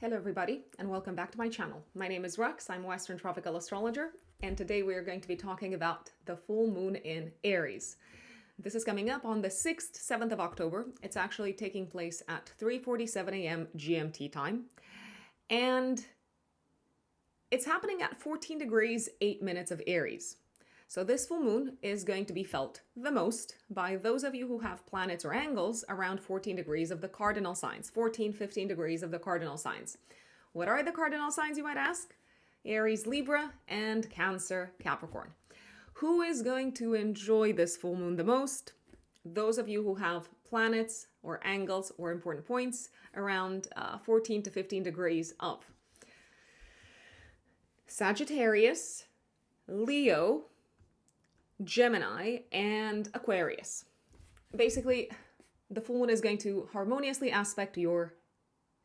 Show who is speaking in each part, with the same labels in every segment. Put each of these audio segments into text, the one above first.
Speaker 1: Hello everybody and welcome back to my channel. My name is Rux, I'm a Western Tropical Astrologer, and today we are going to be talking about the full moon in Aries. This is coming up on the 6th, 7th of October. It's actually taking place at 3:47 a.m. GMT time, and it's happening at 14 degrees 8 minutes of Aries. So this full moon is going to be felt the most by those of you who have planets or angles around 14 degrees of the cardinal signs, 14, 15 degrees of the cardinal signs. What are the cardinal signs, you might ask? Aries, Libra, and Cancer, Capricorn. Who is going to enjoy this full moon the most? Those of you who have planets or angles or important points around 14 to 15 degrees of Sagittarius, Leo, Gemini, and Aquarius. Basically, the full moon is going to harmoniously aspect your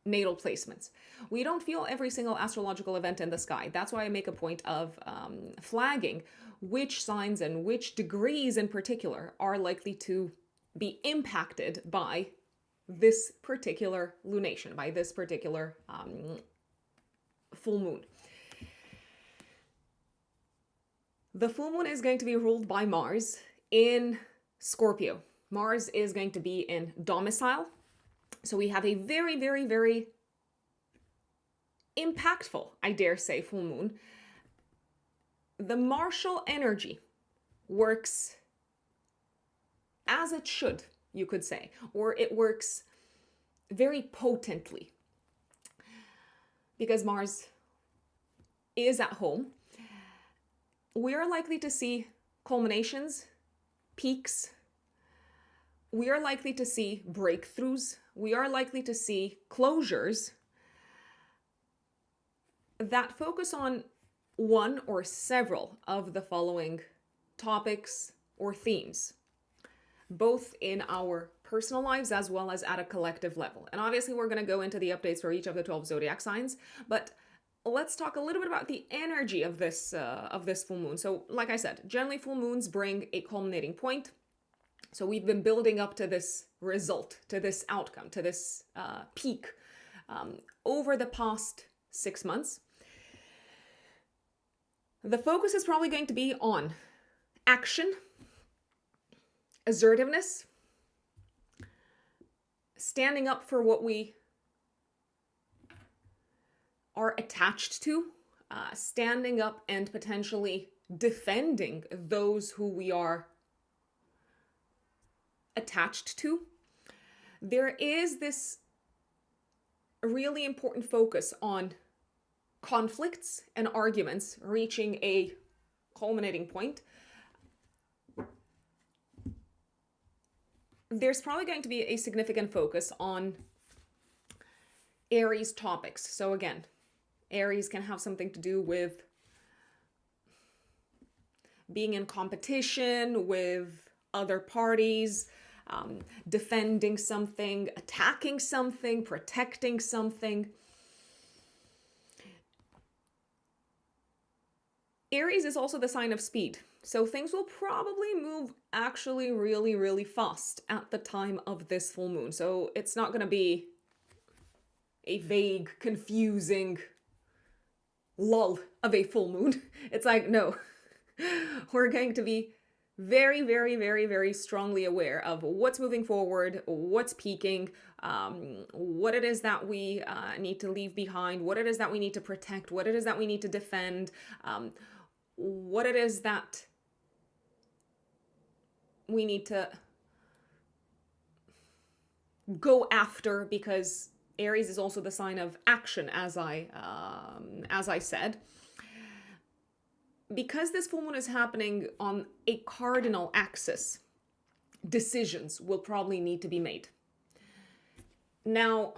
Speaker 1: natal placements. We don't feel every single astrological event in the sky. That's why I make a point of flagging which signs and which degrees in particular are likely to be impacted by this particular lunation, by this particular full moon. The full moon is going to be ruled by Mars in Scorpio. Mars is going to be in domicile. So we have a very, very, very impactful, I dare say, full moon. The martial energy works as it should, you could say, or it works very potently because Mars is at home. We are likely to see culminations, peaks. We are likely to see breakthroughs. We are likely to see closures that focus on one or several of the following topics or themes, both in our personal lives as well as at a collective level. And obviously we're going to go into the updates for each of the 12 zodiac signs, but let's talk a little bit about the energy of this full moon. So like I said, generally full moons bring a culminating point. So we've been building up to this result, to this outcome, to this peak over the past 6 months. The focus is probably going to be on action, assertiveness, standing up for what we are attached to, standing up and potentially defending those who we are attached to. There is this really important focus on conflicts and arguments reaching a culminating point. There's probably going to be a significant focus on Aries topics. So again, Aries can have something to do with being in competition with other parties, defending something, attacking something, protecting something. Aries is also the sign of speed. So things will probably move actually really, really fast at the time of this full moon. So it's not going to be a vague, confusing lull of a full moon. It's like, no, we're going to be very, very, very, very strongly aware of what's moving forward, what's peaking, what it is that we need to leave behind, what it is that we need to protect, what it is that we need to defend, what it is that we need to go after, because Aries is also the sign of action, as I said. Because this full moon is happening on a cardinal axis, decisions will probably need to be made. Now,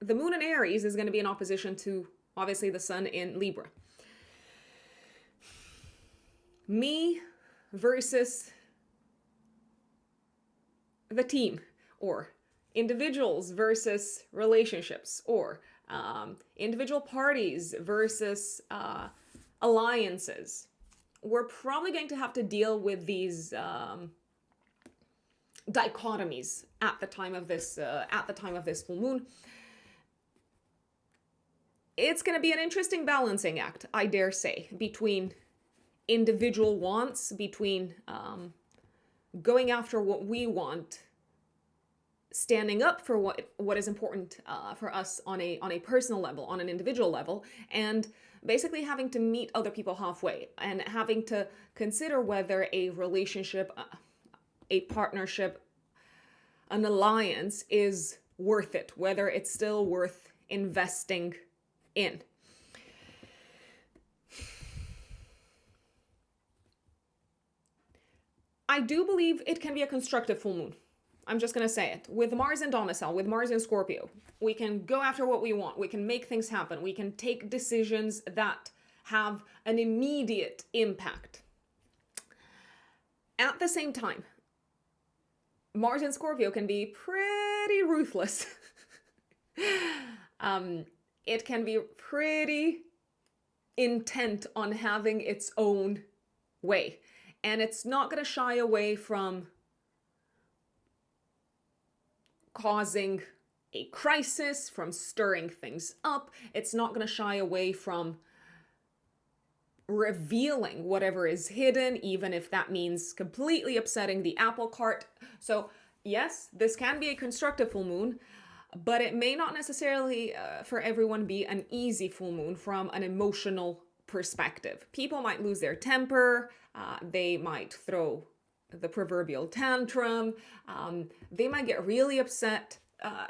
Speaker 1: the moon in Aries is going to be in opposition to, obviously, the sun in Libra. Me versus the team, or individuals versus relationships, or individual parties versus alliances. We're probably going to have to deal with these dichotomies at the time of this full moon. It's going to be an interesting balancing act, I dare say, between individual wants, between going after what we want, standing up for what is important for us on a personal level, on an individual level, and basically having to meet other people halfway and having to consider whether a relationship, a partnership, an alliance is worth it, whether it's still worth investing in. I do believe it can be a constructive full moon. I'm just going to say it. With Mars in domicile, with Mars in Scorpio, we can go after what we want. We can make things happen. We can take decisions that have an immediate impact. At the same time, Mars in Scorpio can be pretty ruthless. It can be pretty intent on having its own way. And it's not going to shy away from causing a crisis, from stirring things up. It's not going to shy away from revealing whatever is hidden, even if that means completely upsetting the apple cart. So yes, this can be a constructive full moon, but it may not necessarily for everyone be an easy full moon from an emotional perspective. People might lose their temper. They might throw the proverbial tantrum. They might get really upset.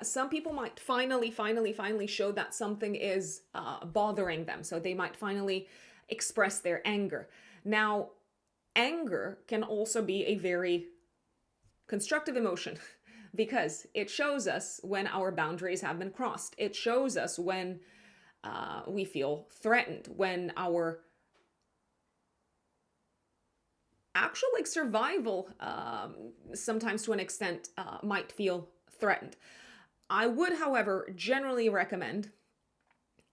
Speaker 1: Some people might finally show that something is bothering them. So they might finally express their anger. Now, anger can also be a very constructive emotion because it shows us when our boundaries have been crossed. It shows us when we feel threatened, when our actual survival, sometimes to an extent, might feel threatened. I would, however, generally recommend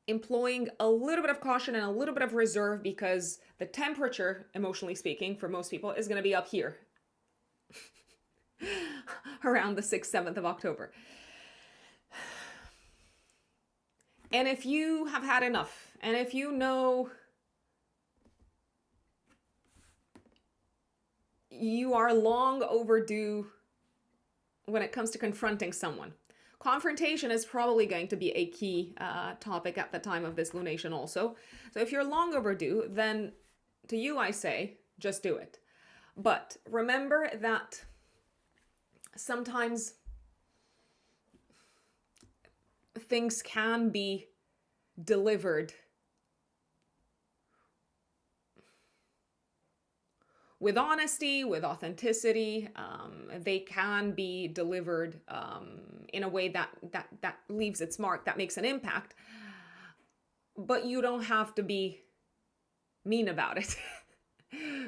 Speaker 1: employing a little bit of caution and a little bit of reserve because the temperature, emotionally speaking, for most people is going to be up here around the 6th, 7th of October. And if you have had enough, and if you know you are long overdue when it comes to confronting someone, confrontation is probably going to be a key topic at the time of this lunation also. So if you're long overdue, then to you I say, just do it. But remember that sometimes things can be delivered with honesty, with authenticity. They can be delivered in a way that leaves its mark, that makes an impact. But you don't have to be mean about it.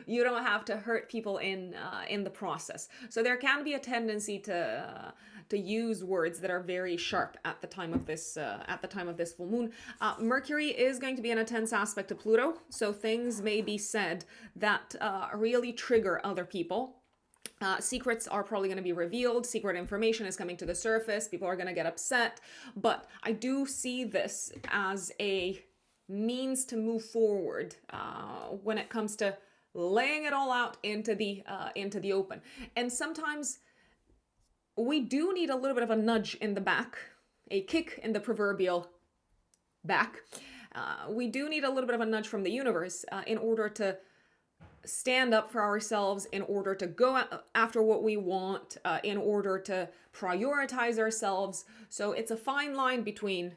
Speaker 1: You don't have to hurt people in the process. So there can be a tendency to use words that are very sharp at the time of this full moon. Mercury is going to be in a tense aspect to Pluto, so things may be said that really trigger other people. Secrets are probably going to be revealed. Secret information is coming to the surface. People are going to get upset. But I do see this as a means to move forward when it comes to laying it all out into the open. And sometimes we do need a little bit of a nudge in the back, a kick in the proverbial back. We do need a little bit of a nudge from the universe in order to stand up for ourselves, in order to go after what we want, in order to prioritize ourselves. So it's a fine line between,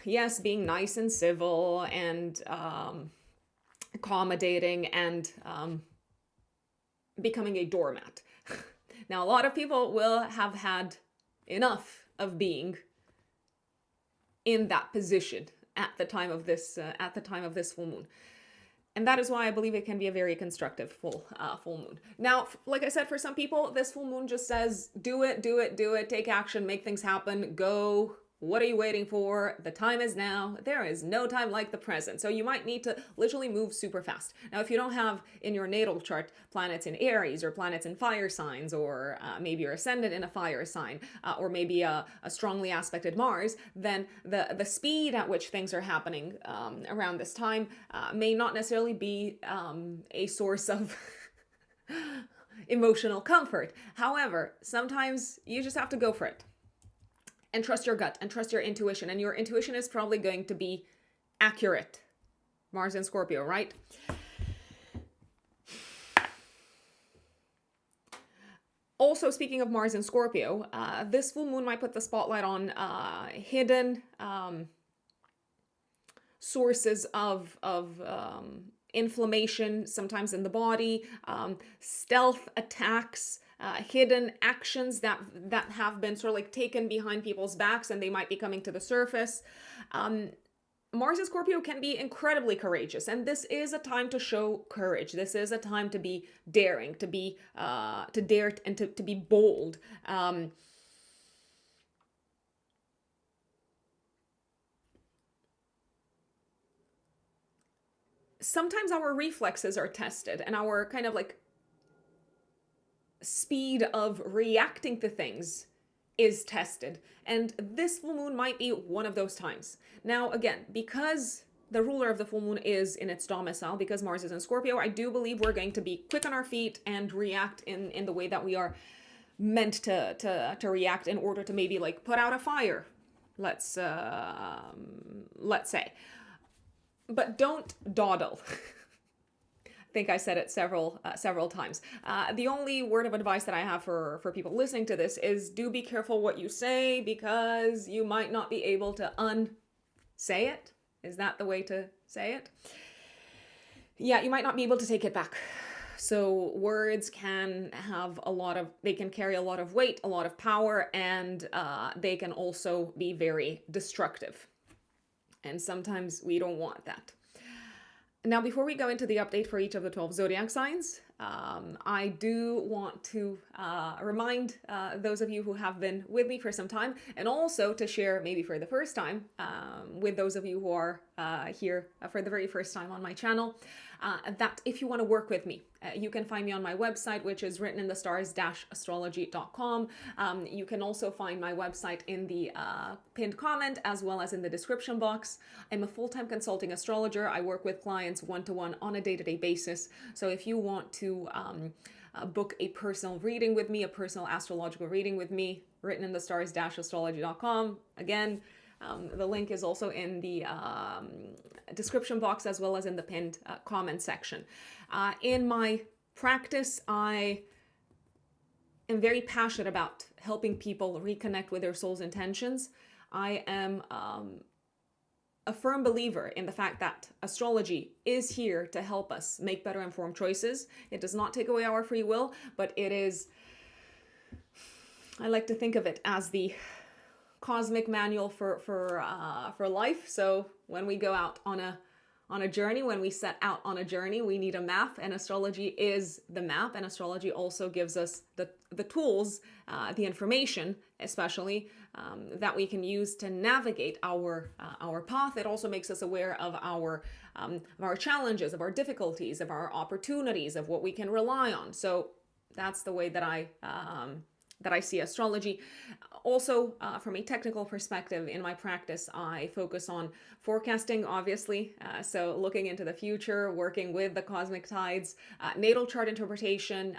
Speaker 1: yes, being nice and civil and accommodating and becoming a doormat. Now, a lot of people will have had enough of being in that position at the time of this full moon. And that is why I believe it can be a very constructive full moon. Now, like I said, for some people, this full moon just says, do it, take action, make things happen, go What are you waiting for? The time is now. There is no time like the present. So you might need to literally move super fast. Now, if you don't have in your natal chart planets in Aries or planets in fire signs, or maybe your ascendant in a fire sign, or maybe a strongly aspected Mars, then the speed at which things are happening around this time may not necessarily be a source of emotional comfort. However, sometimes you just have to go for it. And trust your gut and trust your intuition. And your intuition is probably going to be accurate. Mars and Scorpio, right? Also, speaking of Mars and Scorpio, this full moon might put the spotlight on hidden sources of inflammation, sometimes in the body, stealth attacks, hidden actions that have been sort of like taken behind people's backs, and they might be coming to the surface. Mars and Scorpio can be incredibly courageous, and this is a time to show courage. This is a time to be daring, to dare and to be bold. Sometimes our reflexes are tested, and our kind of like speed of reacting to things is tested. And this full moon might be one of those times. Now, again, because the ruler of the full moon is in its domicile, because Mars is in Scorpio, I do believe we're going to be quick on our feet and react in the way that we are meant to react in order to maybe like put out a fire, let's say. But don't dawdle. I think I said it several times. The only word of advice that I have for people listening to this is do be careful what you say, because you might not be able to unsay it. Is that the way to say it? Yeah, you might not be able to take it back. So words can have they can carry a lot of weight, a lot of power, and they can also be very destructive. And sometimes we don't want that. Now, before we go into the update for each of the 12 zodiac signs, I do want to remind those of you who have been with me for some time, and also to share maybe for the first time with those of you who are here for the very first time on my channel, that if you want to work with me, you can find me on my website, which is writteninthestars-astrology.com. You can also find my website in the pinned comment, as well as in the description box. I'm a full-time consulting astrologer. I work with clients one-to-one on a day-to-day basis. So if you want to book a personal reading with me, a personal astrological reading with me, writteninthestars-astrology.com. Again, the link is also in the description box, as well as in the pinned comment section. In my practice, I am very passionate about helping people reconnect with their soul's intentions. I am a firm believer in the fact that astrology is here to help us make better informed choices. It does not take away our free will, but it is, I like to think of it as the cosmic manual for life. So when we go out on a journey, when we set out on a journey, we need a map, and astrology is the map. And astrology also gives us the tools, the information, especially that we can use to navigate our path. It also makes us aware of our challenges, of our difficulties, of our opportunities, of what we can rely on. So that's the way that I see astrology. Also, from a technical perspective, in my practice, I focus on forecasting, obviously. So looking into the future, working with the cosmic tides, natal chart interpretation,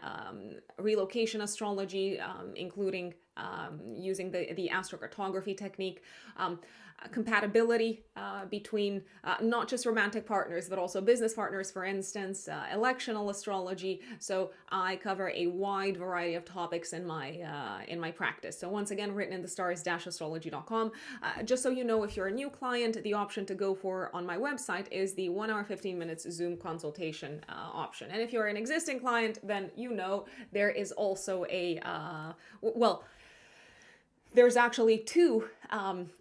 Speaker 1: relocation astrology, including using the astrocartography technique, compatibility between not just romantic partners, but also business partners, for instance, electional astrology. So I cover a wide variety of topics in my practice. So once again, writteninthestars-astrology.com. Just so you know, if you're a new client, the option to go for on my website is the 1 hour, 15 minutes Zoom consultation option. And if you're an existing client, then you know there is also a, there's actually two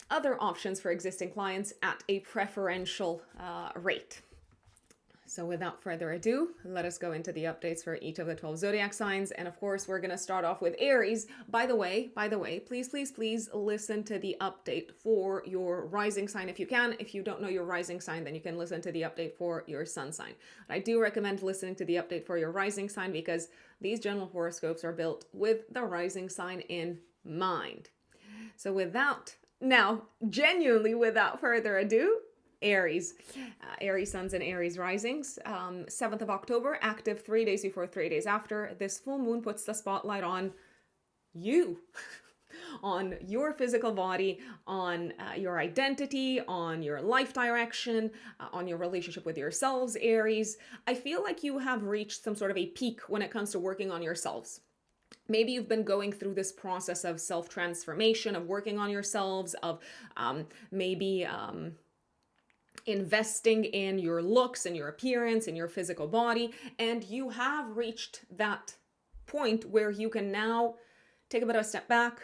Speaker 1: other options for existing clients at a preferential rate. So without further ado, let us go into the updates for each of the 12 zodiac signs. And of course, we're going to start off with Aries. By the way, please listen to the update for your rising sign if you can. If you don't know your rising sign, then you can listen to the update for your sun sign. But I do recommend listening to the update for your rising sign because these general horoscopes are built with the rising sign in mind. So genuinely without further ado, Aries. Aries suns and Aries risings. 7th of October, active 3 days before, 3 days after. This full moon puts the spotlight on you, on your physical body, on your identity, on your life direction, on your relationship with yourselves, Aries. I feel like you have reached some sort of a peak when it comes to working on yourselves. Maybe you've been going through this process of self-transformation, of working on yourselves, of maybe investing in your looks and your appearance and your physical body. And you have reached that point where you can now take a bit of a step back,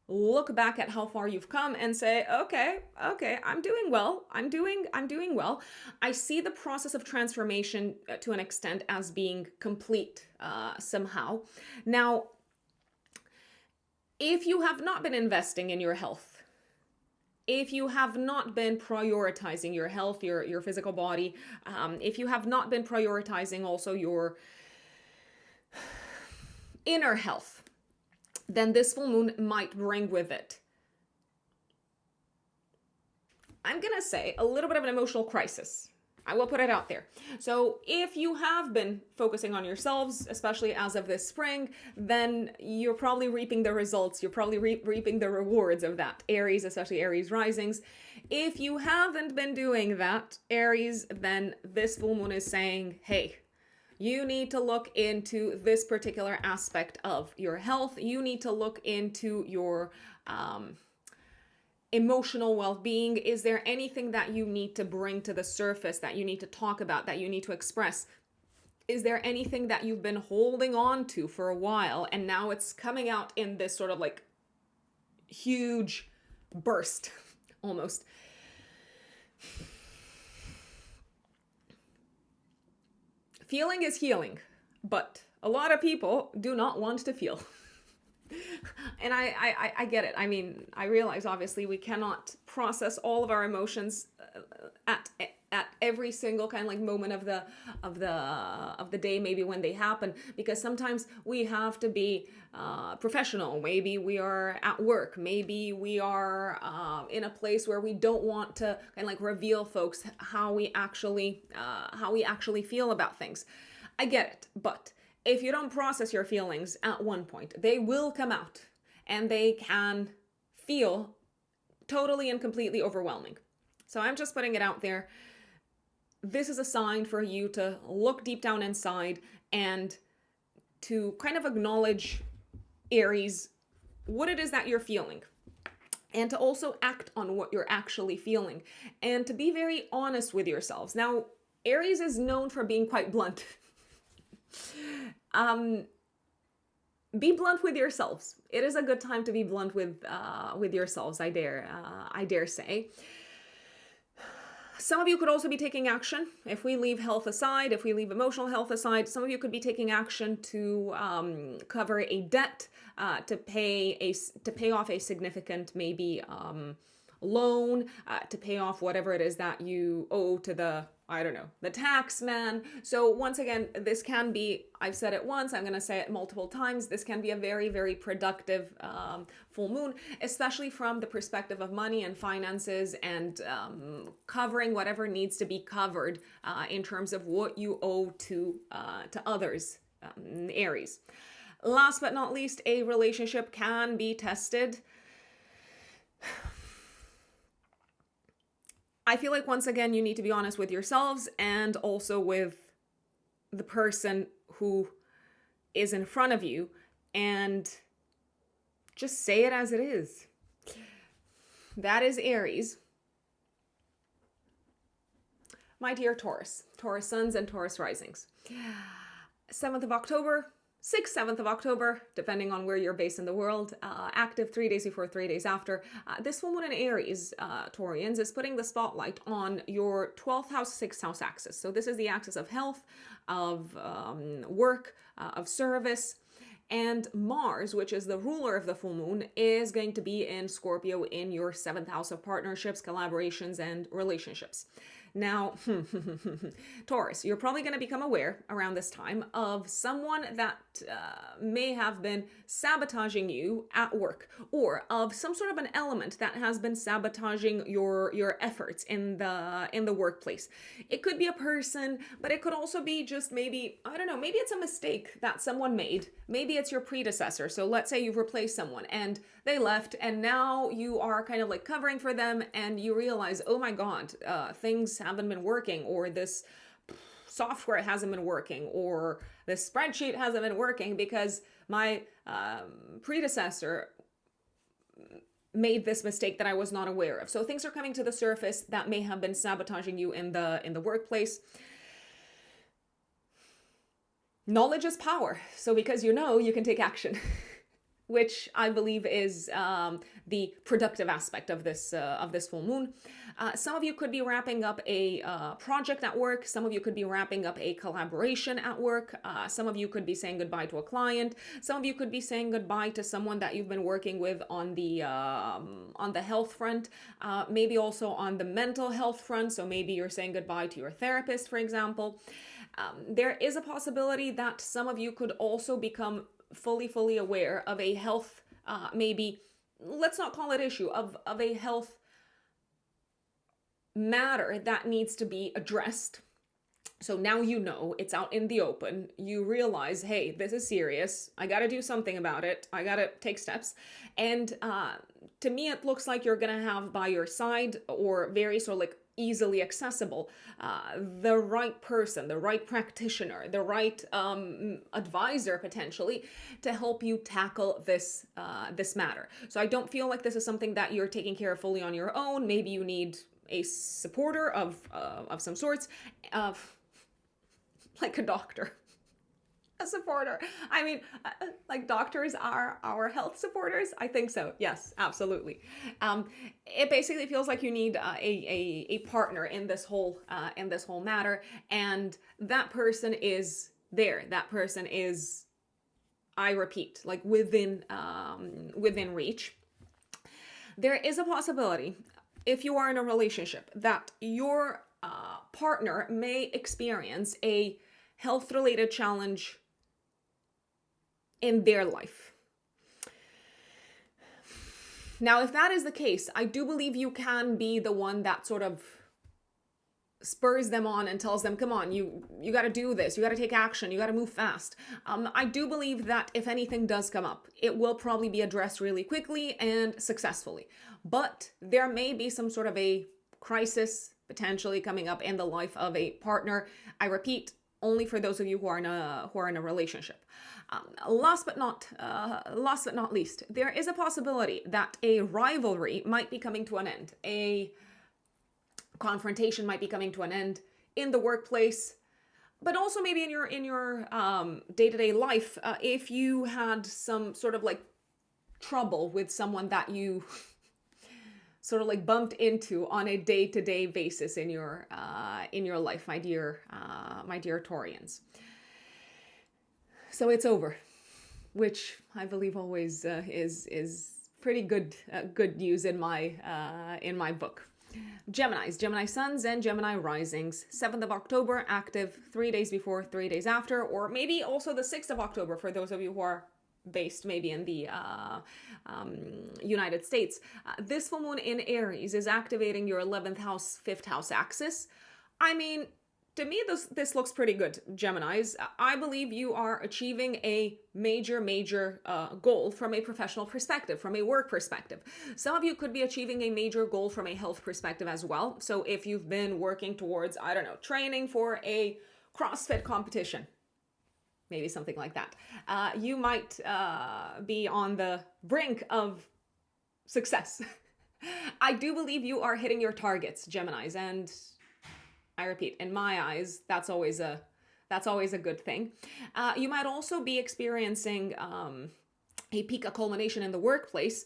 Speaker 1: look back at how far you've come and say, okay, I'm doing well. I'm doing well. I see the process of transformation to an extent as being complete somehow. Now, if you have not been investing in your health, if you have not been prioritizing your health, your physical body, if you have not been prioritizing also your inner health, then this full moon might bring with it, I'm going to say, a little bit of an emotional crisis. I will put it out there. So if you have been focusing on yourselves, especially as of this spring, then you're probably reaping the results. You're probably reaping the rewards of that, Aries, especially Aries risings. If you haven't been doing that, Aries, then this full moon is saying, hey, you need to look into this particular aspect of your health. You need to look into your emotional well-being. Is there anything that you need to bring to the surface, that you need to talk about, that you need to express? Is there anything that you've been holding on to for a while and now it's coming out in this sort of like huge burst almost? Feeling is healing, but a lot of people do not want to feel. And I get it. I mean, I realize obviously we cannot process all of our emotions at every single kind of like moment of the day, maybe when they happen, because sometimes we have to be professional. Maybe we are at work. Maybe we are in a place where we don't want to kind of like reveal folks how we actually feel about things. I get it, but if you don't process your feelings at one point, they will come out and they can feel totally and completely overwhelming. So I'm just putting it out there. This is a sign for you to look deep down inside and to kind of acknowledge, Aries, what it is that you're feeling, and to also act on what you're actually feeling, and to be very honest with yourselves. Now, Aries is known for being quite blunt. Be blunt with yourselves. It is a good time to be blunt with yourselves, I dare say. Some of you could also be taking action. If we leave health aside, if we leave emotional health aside, some of you could be taking action to cover a debt, to pay off a significant maybe loan, to pay off whatever it is that you owe to the tax man. So once again, this can be, I've said it once, I'm going to say it multiple times, this can be a very, very productive full moon, especially from the perspective of money and finances and covering whatever needs to be covered in terms of what you owe to others, Aries. Last but not least, a relationship can be tested. I feel like once again, you need to be honest with yourselves and also with the person who is in front of you and just say it as it is. That is Aries. My dear Taurus, Taurus suns and Taurus risings. 7th of October, 6th, 7th of October, depending on where you're based in the world, active 3 days before, 3 days after. This full moon in Aries, Taurians, is putting the spotlight on your 12th house, 6th house axis. So this is the axis of health, of work, of service. And Mars, which is the ruler of the full moon, is going to be in Scorpio in your 7th house of partnerships, collaborations, and relationships. Now, Taurus, you're probably going to become aware around this time of someone that may have been sabotaging you at work, or of some sort of an element that has been sabotaging your efforts in the workplace. It could be a person, but it could also be just maybe, I don't know, maybe it's a mistake that someone made. Maybe it's your predecessor. So let's say you've replaced someone and they left, and now you are kind of like covering for them, and you realize, oh my God, things haven't been working, or this software hasn't been working, or this spreadsheet hasn't been working because my predecessor made this mistake that I was not aware of. So things are coming to the surface that may have been sabotaging you in the workplace. Knowledge is power. So because you know, you can take action. Which I believe is the productive aspect of this full moon. Some of you could be wrapping up a project at work. Some of you could be wrapping up a collaboration at work. Some of you could be saying goodbye to a client. Some of you could be saying goodbye to someone that you've been working with on the health front, maybe also on the mental health front. So maybe you're saying goodbye to your therapist, for example. There is a possibility that some of you could also become fully aware of a health, maybe, let's not call it issue, of a health matter that needs to be addressed. So now you know, it's out in the open. You realize, hey, this is serious. I got to do something about it. I got to take steps. And to me, it looks like you're going to have by your side, or very sort of like easily accessible, the right person, the right practitioner, the right advisor potentially to help you tackle this matter. So I don't feel like this is something that you're taking care of fully on your own. Maybe you need a supporter of some sorts, like a doctor. A supporter. I mean, like doctors are our health supporters. I think so. Yes, absolutely. It basically feels like you need a partner in this whole matter, and that person is there. That person is, I repeat, like within reach. There is a possibility, if you are in a relationship, that your partner may experience a health-related challenge in their life. Now, if that is the case, I do believe you can be the one that sort of spurs them on and tells them, come on, you got to do this, you got to take action, you got to move fast. I do believe that if anything does come up, it will probably be addressed really quickly and successfully. But there may be some sort of a crisis potentially coming up in the life of a partner. I repeat, only for those of you who are in a relationship. Last but not least, there is a possibility that a rivalry might be coming to an end. A confrontation might be coming to an end in the workplace, but also maybe in your day-to-day life. If you had some sort of like trouble with someone that you sort of like bumped into on a day-to-day basis in your life, my dear Taurians. So it's over, which I believe always is pretty good news in my book. Gemini suns and Gemini risings, 7th of October, active 3 days before, 3 days after, or maybe also the 6th of October for those of you who are based maybe in the United States. This full moon in Aries is activating your 11th house, 5th house axis. I mean, to me, this looks pretty good, Geminis. I believe you are achieving a major goal from a professional perspective, from a work perspective. Some of you could be achieving a major goal from a health perspective as well. So if you've been working towards, I don't know, training for a CrossFit competition, maybe something like that, you might be on the brink of success. I do believe you are hitting your targets, Geminis, and I repeat, in my eyes, that's always a That's always a good thing. You might also be experiencing a peak, a culmination in the workplace,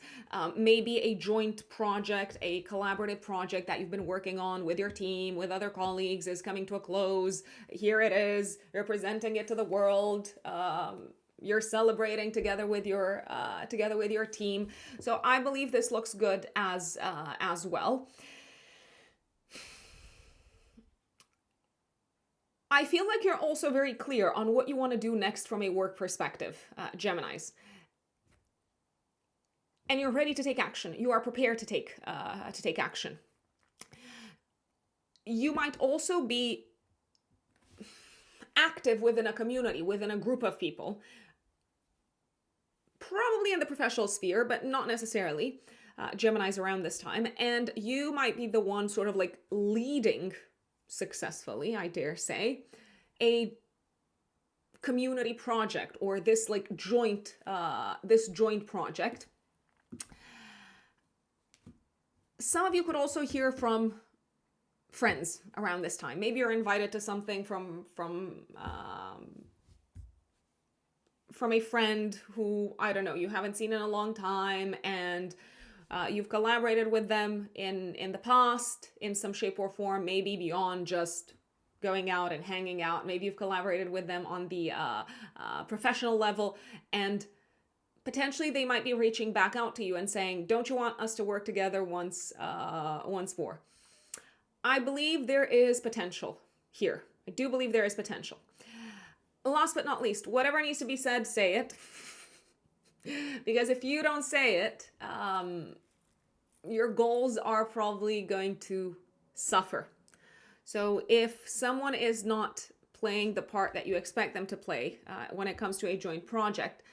Speaker 1: maybe a joint project, a collaborative project that you've been working on with your team, with other colleagues is coming to a close. Here it is, you're presenting it to the world. You're celebrating together with your team. So I believe this looks good as well. I feel like you're also very clear on what you want to do next from a work perspective, Geminis. And you're ready to take action. You are prepared to take action. You might also be active within a community, within a group of people, probably in the professional sphere, but not necessarily. Gemini's around this time, and you might be the one sort of like leading successfully, I dare say, a community project or this like joint project. Some of you could also hear from friends around this time. Maybe you're invited to something from a friend who, I don't know, you haven't seen in a long time, and you've collaborated with them in the past in some shape or form, maybe beyond just going out and hanging out. Maybe you've collaborated with them on the professional level, and potentially they might be reaching back out to you and saying, don't you want us to work together once more? I believe there is potential here. I do believe there is potential. Last but not least, whatever needs to be said, say it. Because if you don't say it, your goals are probably going to suffer. So if someone is not playing the part that you expect them to play when it comes to a joint project,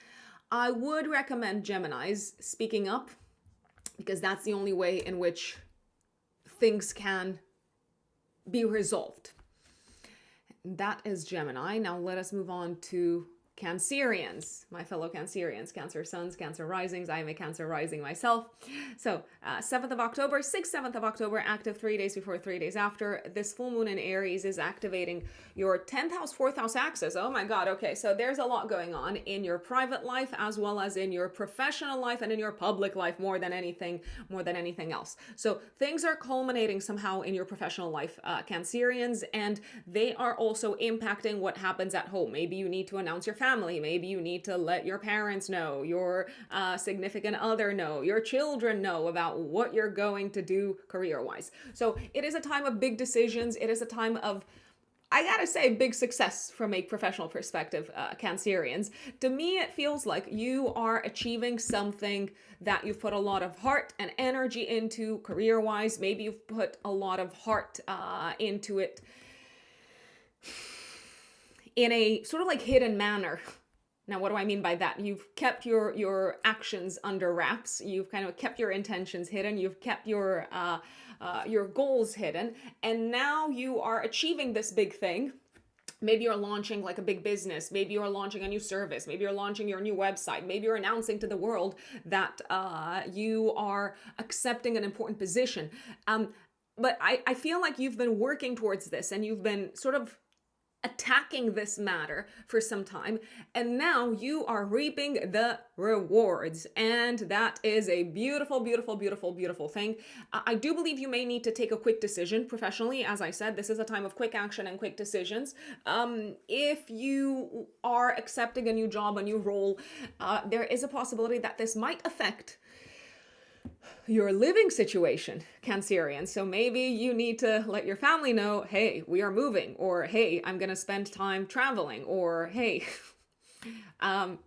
Speaker 1: I would recommend Geminis speaking up, because that's the only way in which things can be resolved. That is Gemini. Now let us move on to Cancerians, my fellow Cancerians, Cancer suns, Cancer risings. I am a Cancer rising myself. So 7th of October, 6th, 7th of October, active 3 days before, 3 days after. This full moon in Aries is activating your 10th house, 4th house axis. Oh my God. Okay. So there's a lot going on in your private life as well as in your professional life and in your public life more than anything else. So things are culminating somehow in your professional life, Cancerians, and they are also impacting what happens at home. Maybe you need to announce your family. Maybe you need to let your parents know, your significant other know, your children know about what you're going to do career-wise. So it is a time of big decisions. It is a time of, I gotta say, big success from a professional perspective, Cancerians. To me, it feels like you are achieving something that you've put a lot of heart and energy into career-wise. Maybe you've put a lot of heart into it in a sort of like hidden manner. Now, what do I mean by that? You've kept your actions under wraps. You've kind of kept your intentions hidden. You've kept your goals hidden. And now you are achieving this big thing. Maybe you're launching like a big business. Maybe you're launching a new service. Maybe you're launching your new website. Maybe you're announcing to the world that you are accepting an important position. But I feel like you've been working towards this, and you've been sort of attacking this matter for some time, and now you are reaping the rewards, and that is a beautiful, beautiful, beautiful, beautiful thing. I do believe you may need to take a quick decision professionally. As I said, this is a time of quick action and quick decisions. If you are accepting a new job, a new role, there is a possibility that this might affect your living situation, Cancerian. So maybe you need to let your family know, hey, we are moving, or hey, I'm going to spend time traveling, or hey, I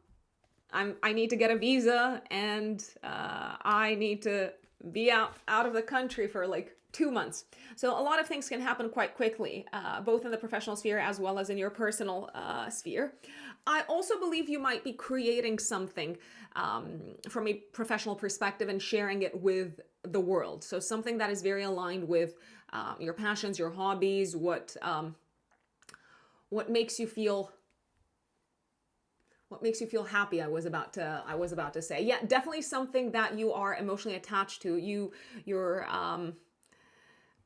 Speaker 1: need to get a visa, and I need to be out of the country for like 2 months. So a lot of things can happen quite quickly, both in the professional sphere as well as in your personal sphere. I also believe you might be creating something from a professional perspective and sharing it with the world. So something that is very aligned with your passions, your hobbies, what makes you feel happy. I was about to say, yeah, definitely something that you are emotionally attached to.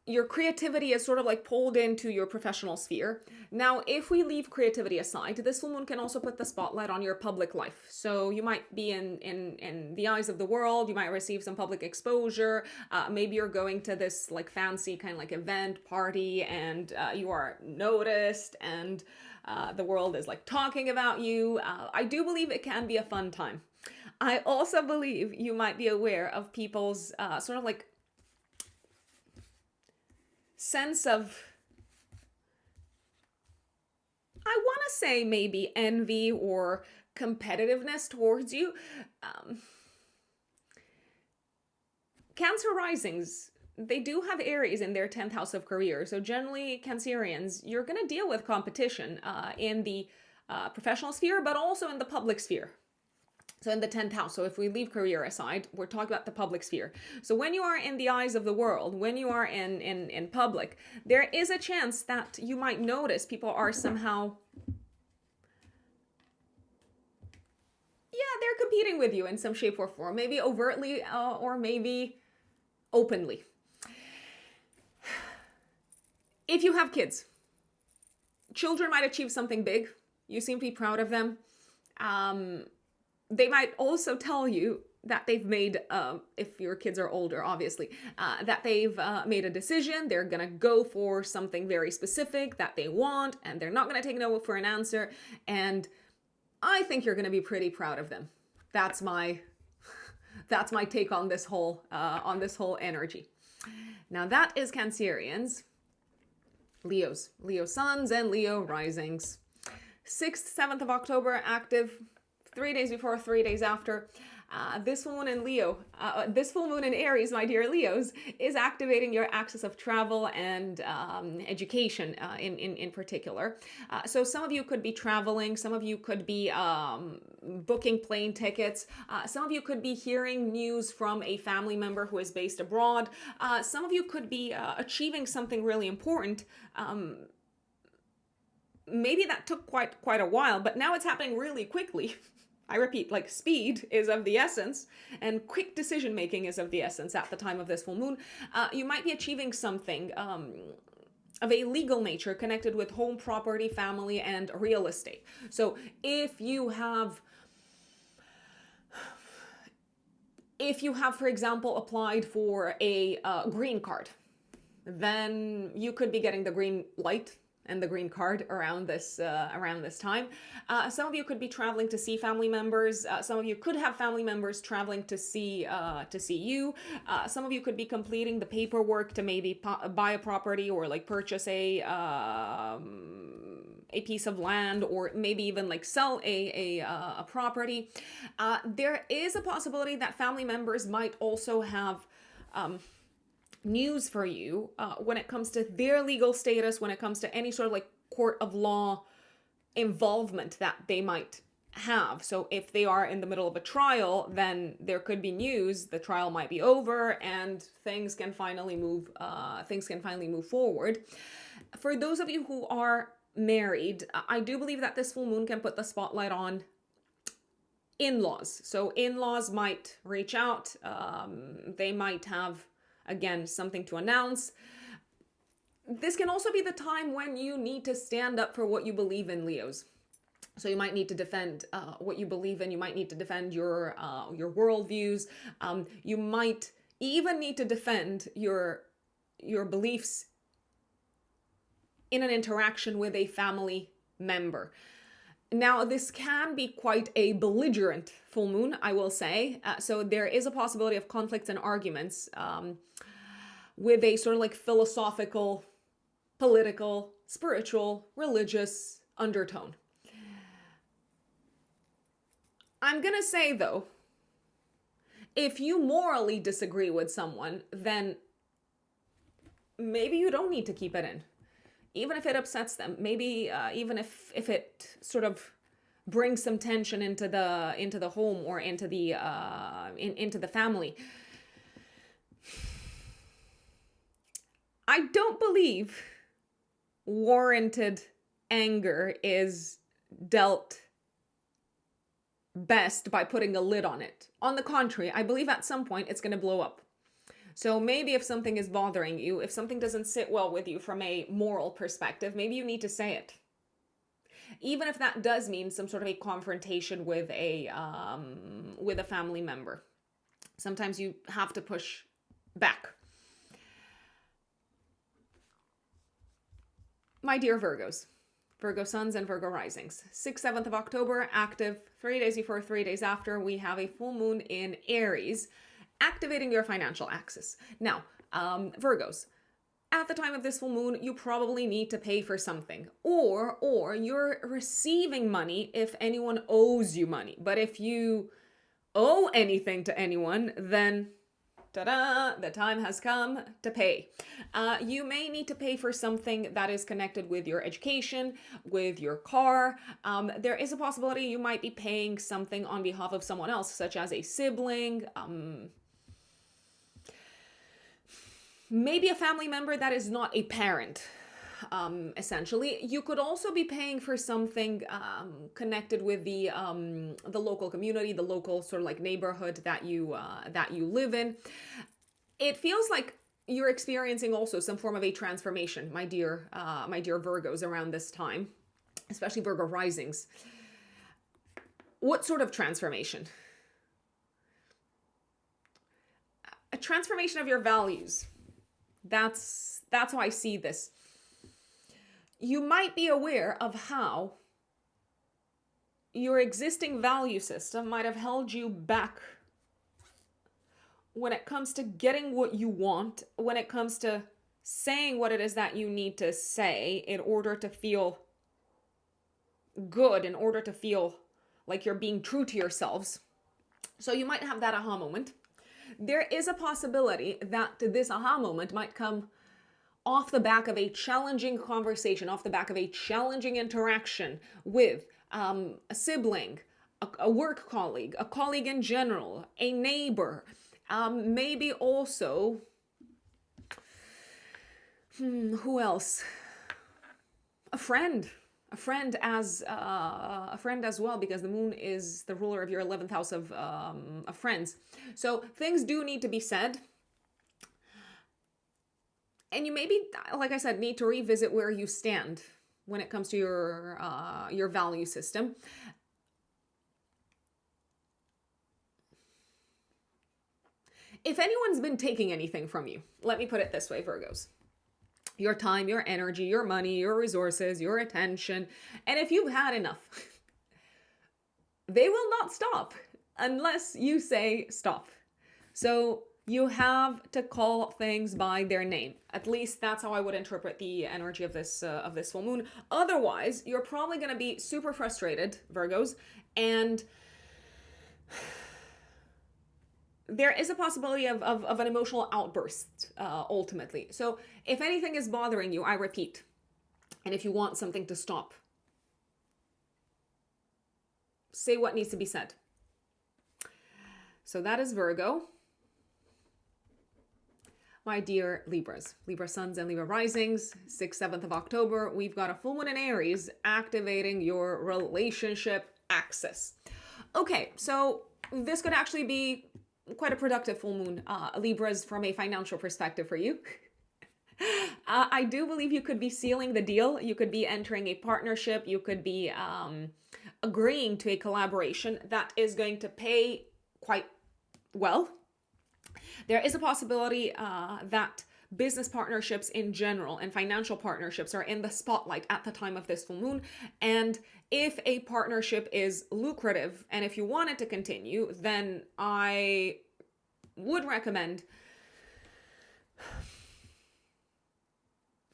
Speaker 1: your creativity is sort of like pulled into your professional sphere. Now, if we leave creativity aside, this full moon can also put the spotlight on your public life. So you might be in the eyes of the world. You might receive some public exposure. Maybe you're going to this like fancy kind of like event party, and you are noticed, and the world is like talking about you. I do believe it can be a fun time. I also believe you might be aware of people's sort of like sense of, I want to say maybe envy or competitiveness towards you. Cancer risings, they do have Aries in their 10th house of career. So generally, Cancerians, you're going to deal with competition in the professional sphere, but also in the public sphere. So in the 10th house, so if we leave career aside, we're talking about the public sphere. So when you are in the eyes of the world, when you are in public, there is a chance that you might notice people are somehow, they're competing with you in some shape or form, maybe overtly or maybe openly. If you have kids, children might achieve something big. You seem to be proud of them. They might also tell you that they've made, if your kids are older, obviously, that they've made a decision. They're going to go for something very specific that they want, and they're not going to take no for an answer. And I think you're going to be pretty proud of them. That's my take on this whole energy. Now that is Cancerians, Leos, Leo suns and Leo risings. 6th, 7th of October, active. 3 days before, 3 days after. This full moon in Leo, this full moon in Aries, my dear Leos, is activating your axis of travel and education in particular. So some of you could be traveling, some of you could be booking plane tickets, some of you could be hearing news from a family member who is based abroad, some of you could be achieving something really important. Maybe that took quite a while, but now it's happening really quickly. I repeat, like speed is of the essence and quick decision making is of the essence at the time of this full moon. You might be achieving something of a legal nature connected with home, property, family, and real estate. So if you have, for example, applied for a green card, then you could be getting the green light and the green card around this time. Some of you could be traveling to see family members. Some of you could have family members traveling to see you. Some of you could be completing the paperwork to maybe buy a property or like purchase a piece of land, or maybe even like sell a property. There is a possibility that family members might also have news for you when it comes to their legal status, when it comes to any sort of like court of law involvement that they might have. So if they are in the middle of a trial, then there could be news, the trial might be over and things can finally move forward. For those of you who are married, I do believe that this full moon can put the spotlight on in-laws. So in-laws might reach out, they might have, again, something to announce. This can also be the time when you need to stand up for what you believe in, Leos. So you might need to defend what you believe in. You might need to defend your worldviews. You might even need to defend your beliefs in an interaction with a family member. Now, this can be quite a belligerent full moon, I will say. So there is a possibility of conflicts and arguments with a sort of like philosophical, political, spiritual, religious undertone. I'm going to say, though, if you morally disagree with someone, then maybe you don't need to keep it in. Even if it upsets them, maybe even if it sort of brings some tension into the home or into the family. I don't believe warranted anger is dealt best by putting a lid on it. On the contrary, I believe at some point it's going to blow up. So maybe if something is bothering you, if something doesn't sit well with you from a moral perspective, maybe you need to say it. Even if that does mean some sort of a confrontation with a family member. Sometimes you have to push back. My dear Virgos, Virgo suns and Virgo risings. 6th, 7th of October, active 3 days before, 3 days after, we have a full moon in Aries, activating your financial axis. Now, Virgos, at the time of this full moon, you probably need to pay for something, or you're receiving money if anyone owes you money. But if you owe anything to anyone, then ta-da, the time has come to pay. You may need to pay for something that is connected with your education, with your car. There is a possibility you might be paying something on behalf of someone else, such as a sibling, maybe a family member that is not a parent. Essentially, you could also be paying for something connected with the local community, the local sort of like neighborhood that you live in. It feels like you're experiencing also some form of a transformation, my dear Virgos, around this time, especially Virgo risings. What sort of transformation? A transformation of your values. That's how I see this. You might be aware of how your existing value system might have held you back when it comes to getting what you want, when it comes to saying what it is that you need to say in order to feel good, in order to feel like you're being true to yourselves. So you might have that aha moment. There is a possibility that this aha moment might come off the back of a challenging conversation, off the back of a challenging interaction with a sibling, a work colleague, a colleague in general, a neighbor, maybe also, who else? A friend as well, because the moon is the ruler of your 11th house of friends. So things do need to be said. And you maybe, like I said, need to revisit where you stand when it comes to your value system. If anyone's been taking anything from you, let me put it this way, Virgos. Your time, your energy, your money, your resources, your attention. And if you've had enough, they will not stop unless you say stop. So you have to call things by their name. At least that's how I would interpret the energy of this full moon. Otherwise, you're probably going to be super frustrated, Virgos, and there is a possibility of an emotional outburst, ultimately. So if anything is bothering you, I repeat, and if you want something to stop, say what needs to be said. So that is Virgo. My dear Libras, Libra suns and Libra risings, 6th, 7th of October, we've got a full moon in Aries activating your relationship axis. Okay, so this could actually be quite a productive full moon, Libras, from a financial perspective for you. I do believe you could be sealing the deal. You could be entering a partnership. You could be agreeing to a collaboration that is going to pay quite well. There is a possibility that business partnerships in general and financial partnerships are in the spotlight at the time of this full moon. And if a partnership is lucrative and if you want it to continue, then I would recommend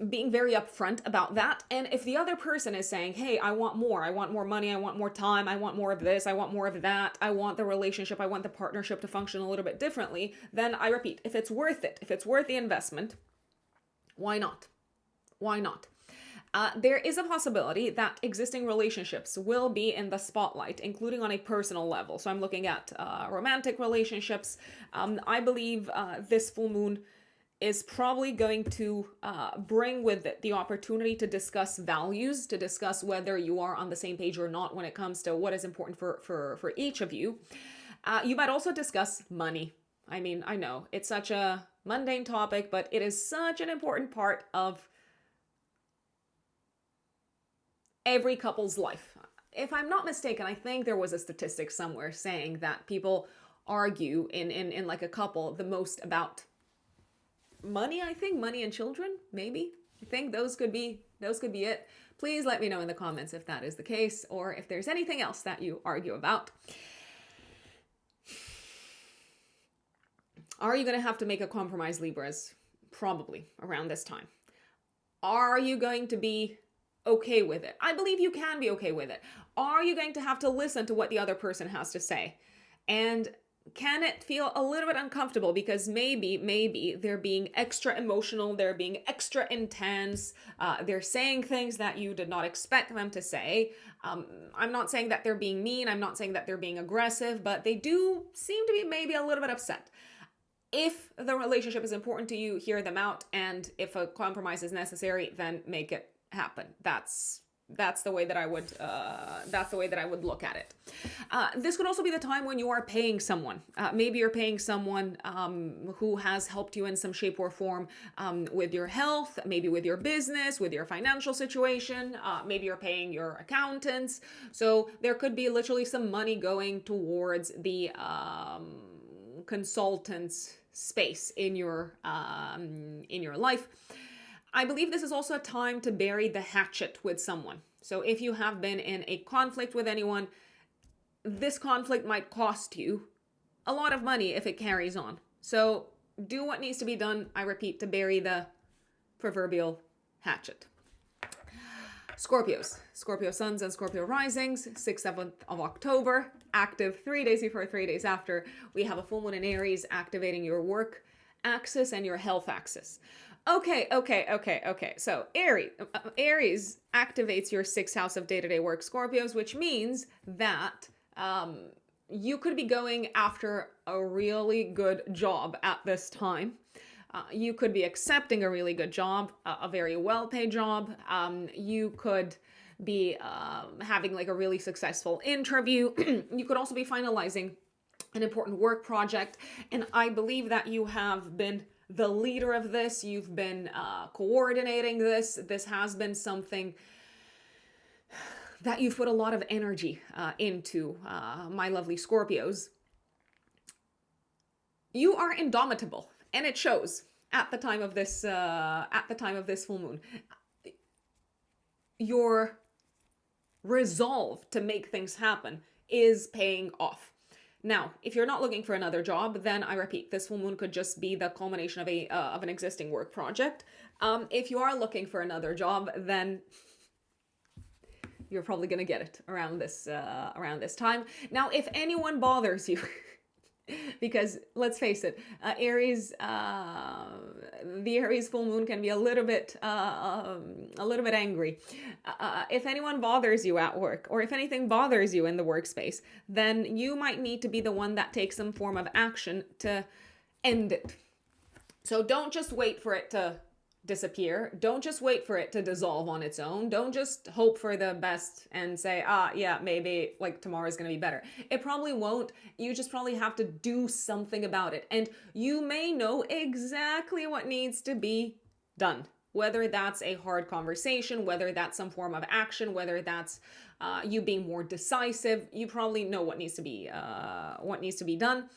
Speaker 1: being very upfront about that. And if the other person is saying, hey, I want more money, I want more time, I want more of this, I want more of that, I want the relationship, I want the partnership to function a little bit differently, then I repeat, if it's worth it, if it's worth the investment, why not? Why not? There is a possibility that existing relationships will be in the spotlight, including on a personal level. So I'm looking at romantic relationships. I believe this full moon is probably going to bring with it the opportunity to discuss values, to discuss whether you are on the same page or not when it comes to what is important for each of you. You might also discuss money. I mean, I know it's such a mundane topic, but it is such an important part of every couple's life. If I'm not mistaken, I think there was a statistic somewhere saying that people argue in like a couple the most about money. I think money and children, maybe. I think those could be it. Please let me know in the comments if that is the case, or if there's anything else that you argue about. Are you going to have to make a compromise, Libras? Probably around this time. Are you going to be okay with it? I believe you can be okay with it. Are you going to have to listen to what the other person has to say? And can it feel a little bit uncomfortable because maybe they're being extra emotional, they're being extra intense, they're saying things that you did not expect them to say. I'm not saying that they're being mean, I'm not saying that they're being aggressive, but they do seem to be maybe a little bit upset. If the relationship is important to you, hear them out, and if a compromise is necessary, then make it happen. That's the way that I would look at it. This could also be the time when you are paying someone. Maybe you're paying someone who has helped you in some shape or form with your health, maybe with your business, with your financial situation. Maybe you're paying your accountants. So there could be literally some money going towards the consultant's space in your life. I believe this is also a time to bury the hatchet with someone. So if you have been in a conflict with anyone, this conflict might cost you a lot of money if it carries on. So do what needs to be done, I repeat, to bury the proverbial hatchet. Scorpios, Scorpio suns and Scorpio risings, 6th, 7th of October, active 3 days before, 3 days after. We have a full moon in Aries activating your work axis and your health axis. Okay. So Aries activates your 6th house of day-to-day work, Scorpios, which means that you could be going after a really good job at this time. You could be accepting a really good job, a very well-paid job. You could be having like a really successful interview. You could also be finalizing an important work project. And I believe that you have been the leader of this. You've been coordinating this. This has been something that you've put a lot of energy into, my lovely Scorpios. You are indomitable. And it shows at the time of this full moon. Your resolve to make things happen is paying off. Now, if you're not looking for another job, then I repeat, this full moon could just be the culmination of an existing work project. If you are looking for another job, then you're probably gonna get it around this time. Now, if anyone bothers you. Because let's face it, Aries, the Aries full moon can be a little bit angry. If anyone bothers you at work, or if anything bothers you in the workspace, then you might need to be the one that takes some form of action to end it. So don't just wait for it to disappear. Don't just wait for it to dissolve on its own. Don't just hope for the best and say, yeah, maybe like tomorrow's gonna be better. It probably won't. You just probably have to do something about it. And you may know exactly what needs to be done. Whether that's a hard conversation, whether that's some form of action, whether that's you being more decisive, you probably know what needs to be done.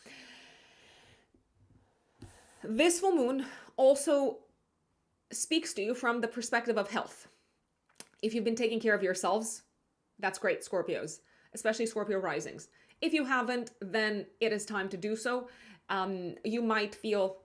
Speaker 1: This full moon also speaks to you from the perspective of health. If you've been taking care of yourselves, that's great, Scorpios, especially Scorpio risings. If you haven't, then it is time to do so. You might feel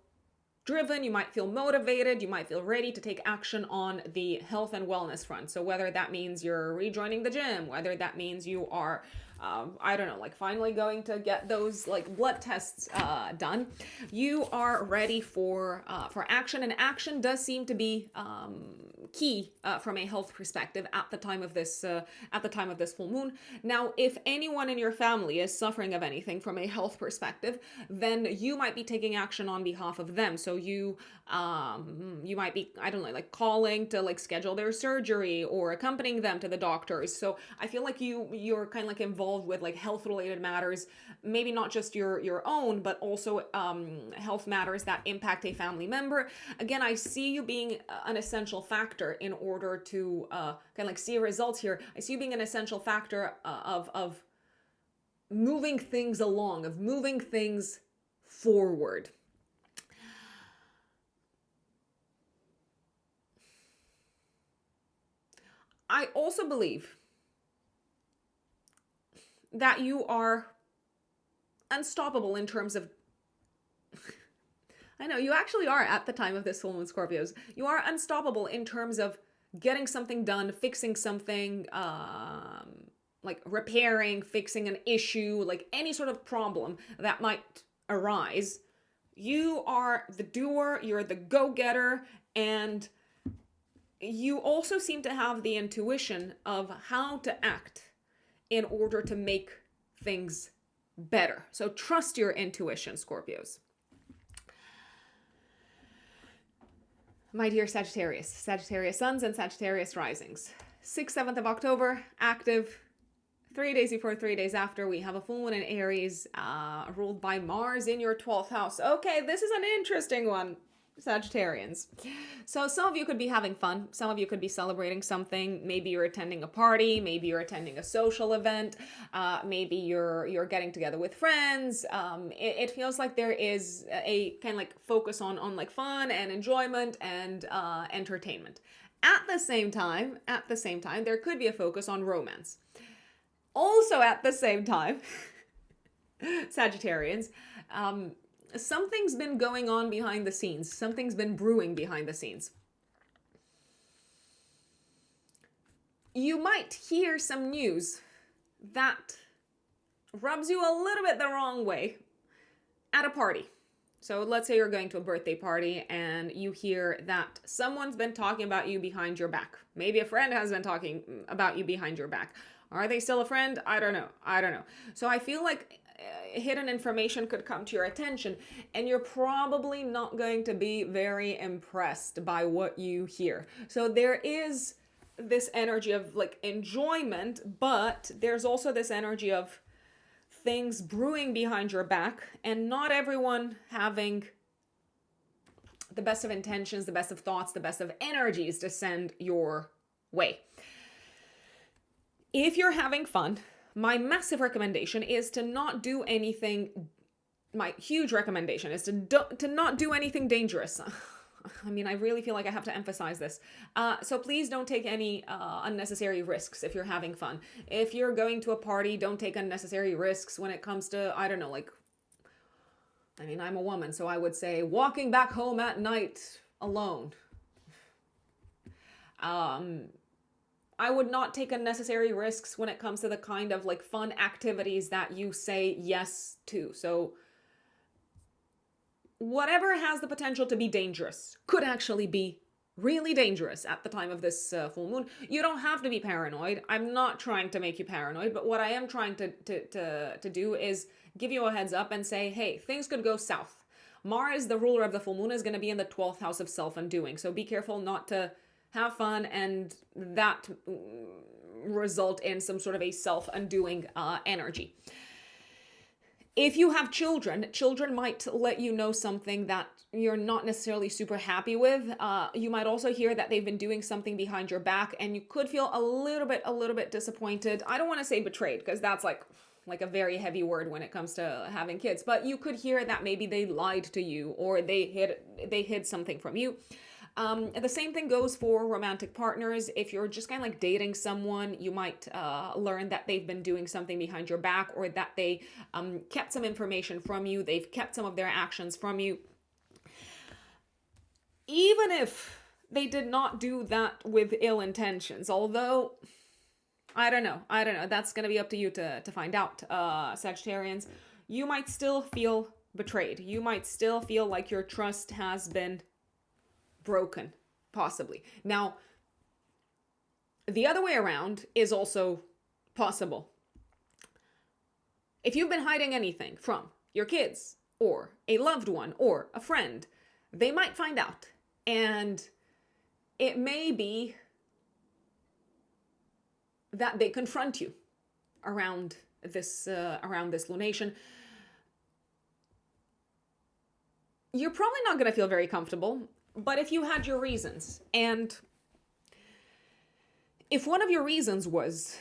Speaker 1: driven, you might feel motivated, you might feel ready to take action on the health and wellness front. So whether that means you're rejoining the gym, whether that means you are I don't know, like finally going to get those like blood tests done, you are ready for action. And action does seem to be key from a health perspective at the time of this full moon. Now, if anyone in your family is suffering of anything from a health perspective, then you might be taking action on behalf of them. So you might be, I don't know, like calling to like schedule their surgery or accompanying them to the doctors. So I feel like you're kind of like involved involved with like health related matters, maybe not just your own, but also health matters that impact a family member. Again, I see you being an essential factor in order to kind of like see results here. I see you being an essential factor of moving things along, of moving things forward. I also believe that you are unstoppable in terms of I know you actually are at the time of this full moon, Scorpios. You are unstoppable in terms of getting something done, fixing something, like repairing, fixing an issue, like any sort of problem that might arise. You are the doer, you're the go-getter, and you also seem to have the intuition of how to act in order to make things better. So trust your intuition, Scorpios. My dear Sagittarius, Sagittarius suns and Sagittarius risings. 6th, 7th of October, active. 3 days before, 3 days after, we have a full moon in Aries, ruled by Mars in your 12th house. Okay, this is an interesting one, Sagittarians. So some of you could be having fun. Some of you could be celebrating something. Maybe you're attending a party. Maybe you're attending a social event. Maybe you're getting together with friends. It feels like there is a kind of like focus on like fun and enjoyment and entertainment. At the same time, there could be a focus on romance. Also at the same time, Sagittarians, something's been going on behind the scenes. Something's been brewing behind the scenes. You might hear some news that rubs you a little bit the wrong way at a party. So let's say you're going to a birthday party and you hear that someone's been talking about you behind your back. Maybe a friend has been talking about you behind your back. Are they still a friend? I don't know. So I feel like hidden information could come to your attention and you're probably not going to be very impressed by what you hear. So there is this energy of like enjoyment, but there's also this energy of things brewing behind your back and not everyone having the best of intentions, the best of thoughts, the best of energies to send your way. If you're having fun, my massive recommendation is to not do anything. My huge recommendation is to not do anything dangerous. I mean, I really feel like I have to emphasize this. So please don't take any unnecessary risks if you're having fun. If you're going to a party, don't take unnecessary risks when it comes to, I don't know, like, I mean, I'm a woman, so I would say walking back home at night alone. I would not take unnecessary risks when it comes to the kind of like fun activities that you say yes to. So whatever has the potential to be dangerous could actually be really dangerous at the time of this full moon. You don't have to be paranoid. I'm not trying to make you paranoid, but what I am trying to do is give you a heads up and say, hey, things could go south. Mars, the ruler of the full moon, is going to be in the 12th house of self-undoing. So be careful not to have fun and that result in some sort of a self-undoing energy. If you have children might let you know something that you're not necessarily super happy with. You might also hear that they've been doing something behind your back and you could feel a little bit disappointed. I don't want to say betrayed because that's like a very heavy word when it comes to having kids, but you could hear that maybe they lied to you or they hid something from you. The same thing goes for romantic partners. If you're just kind of like dating someone, you might learn that they've been doing something behind your back or that they kept some information from you. They've kept some of their actions from you. Even if they did not do that with ill intentions, although I don't know. That's going to be up to you to find out, Sagittarians. You might still feel betrayed. You might still feel like your trust has been broken, possibly. Now, the other way around is also possible. If you've been hiding anything from your kids or a loved one or a friend, they might find out. And it may be that they confront you around around this lunation, you're probably not going to feel very comfortable. But if you had your reasons, and if one of your reasons was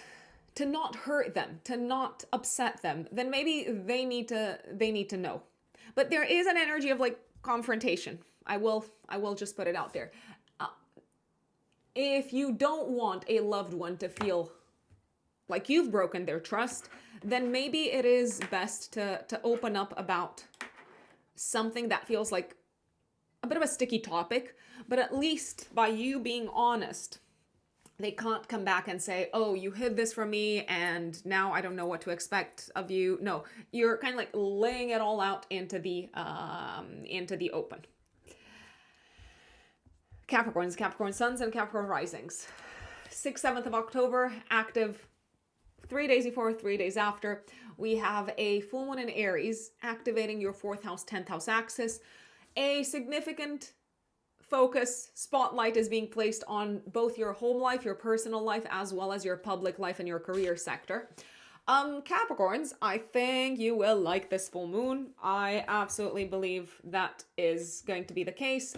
Speaker 1: to not hurt them, to not upset them, then maybe they need to know. But there is an energy of like confrontation. I will just put it out there. If you don't want a loved one to feel like you've broken their trust, then maybe it is best to open up about something that feels like a bit of a sticky topic, but at least by you being honest, they can't come back and say, oh, you hid this from me and now I don't know what to expect of you. No, you're kind of like laying it all out into the open. Capricorns, Capricorn suns and Capricorn risings. 6th, 7th of October, active 3 days before, 3 days after. We have a full moon in Aries activating your 4th house, 10th house axis. A significant focus, spotlight is being placed on both your home life, your personal life, as well as your public life and your career sector. Capricorns, I think you will like this full moon. I absolutely believe that is going to be the case.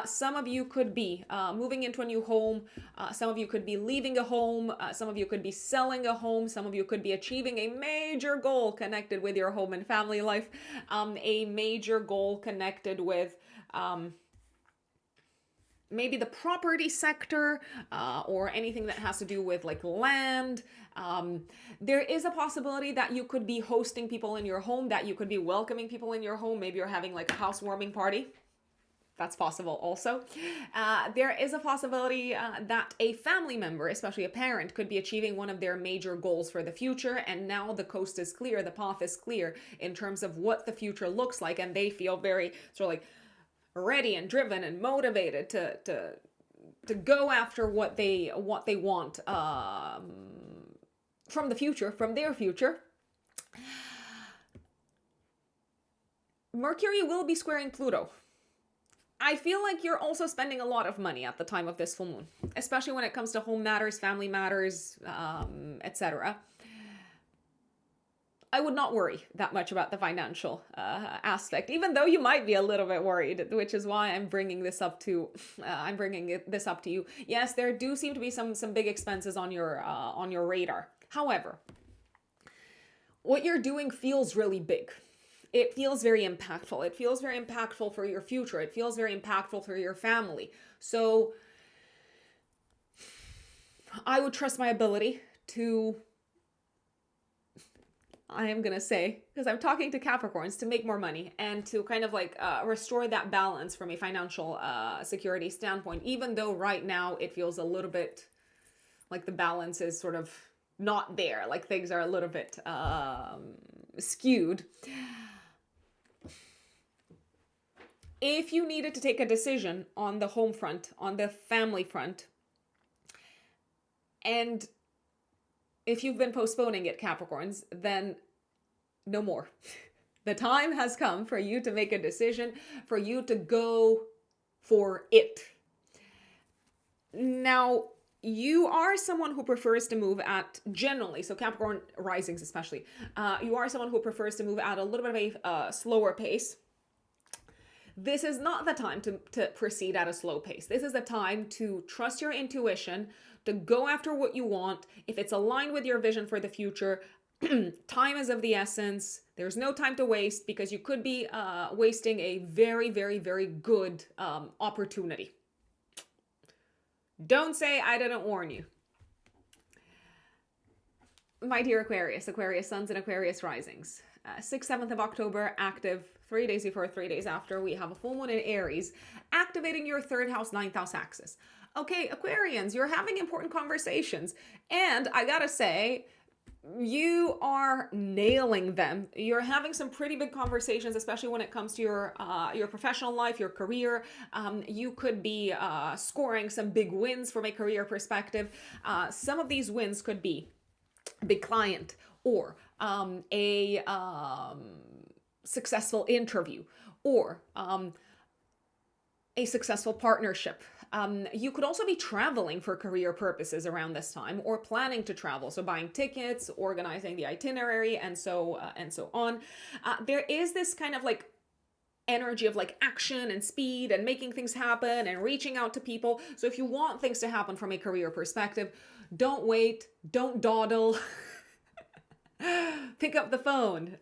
Speaker 1: Some of you could be moving into a new home. Some of you could be leaving a home. Some of you could be selling a home. Some of you could be achieving a major goal connected with your home and family life. A major goal connected with maybe the property sector or anything that has to do with like land. There is a possibility that you could be hosting people in your home, that you could be welcoming people in your home. Maybe you're having like a housewarming party. That's possible also. There is a possibility that a family member, especially a parent, could be achieving one of their major goals for the future. And now the coast is clear, the path is clear in terms of what the future looks like. And they feel very sort of like ready and driven and motivated to go after what they want from the future, from their future. Mercury will be squaring Pluto. I feel like you're also spending a lot of money at the time of this full moon, especially when it comes to home matters, family matters, etc. I would not worry that much about the financial aspect, even though you might be a little bit worried, which is why I'm bringing this up to you. Yes, there do seem to be some big expenses on your radar. However, what you're doing feels really big. It feels very impactful. It feels very impactful for your future. It feels very impactful for your family. So I would trust my ability to, I am going to say, because I'm talking to Capricorns, to make more money and to kind of like restore that balance from a financial security standpoint, even though right now it feels a little bit like the balance is sort of not there, like things are a little bit skewed. If you needed to take a decision on the home front, on the family front, and if you've been postponing it, Capricorns, then no more. The time has come for you to make a decision, for you to go for it. Now, you are someone who prefers to move at, generally, so Capricorn risings especially, you are someone who prefers to move at a little bit of a slower pace. This is not the time to proceed at a slow pace. This is the time to trust your intuition, to go after what you want. If it's aligned with your vision for the future, time is of the essence. There's no time to waste because you could be wasting a very, very, very good opportunity. Don't say I didn't warn you. My dear Aquarius, Aquarius suns and Aquarius risings. 6th, 7th of October, active 3 days before, 3 days after. We have a full moon in Aries, activating your 3rd house, 9th house axis. Okay, Aquarians, you're having important conversations. And I gotta say, you are nailing them. You're having some pretty big conversations, especially when it comes to your professional life, your career. You could be scoring some big wins from a career perspective. Some of these wins could be a big client or a successful interview or a successful partnership. You could also be traveling for career purposes around this time, or planning to travel. So buying tickets, organizing the itinerary, and so on. There is this kind of like energy of like action and speed and making things happen and reaching out to people. So if you want things to happen from a career perspective, don't wait, don't dawdle. Pick up the phone,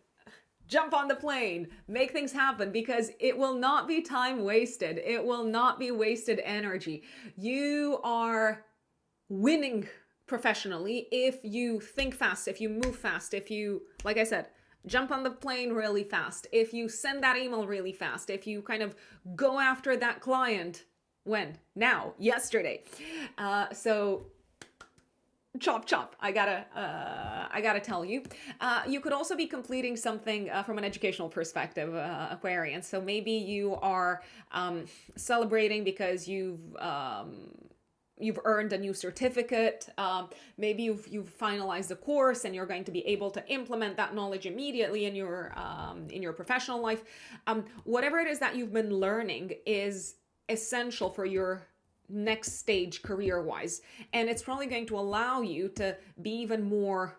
Speaker 1: jump on the plane, make things happen, because it will not be time wasted. It will not be wasted energy. You are winning professionally if you think fast, if you move fast, if you, like I said, jump on the plane really fast, if you send that email really fast, if you kind of go after that client. When? Now, yesterday. So chop chop, I gotta tell you. You could also be completing something from an educational perspective, Aquarian. So maybe you are celebrating because you've earned a new certificate. Maybe you've finalized a course and you're going to be able to implement that knowledge immediately in your professional life. Whatever it is that you've been learning is essential for your next stage career-wise, and it's probably going to allow you to be even more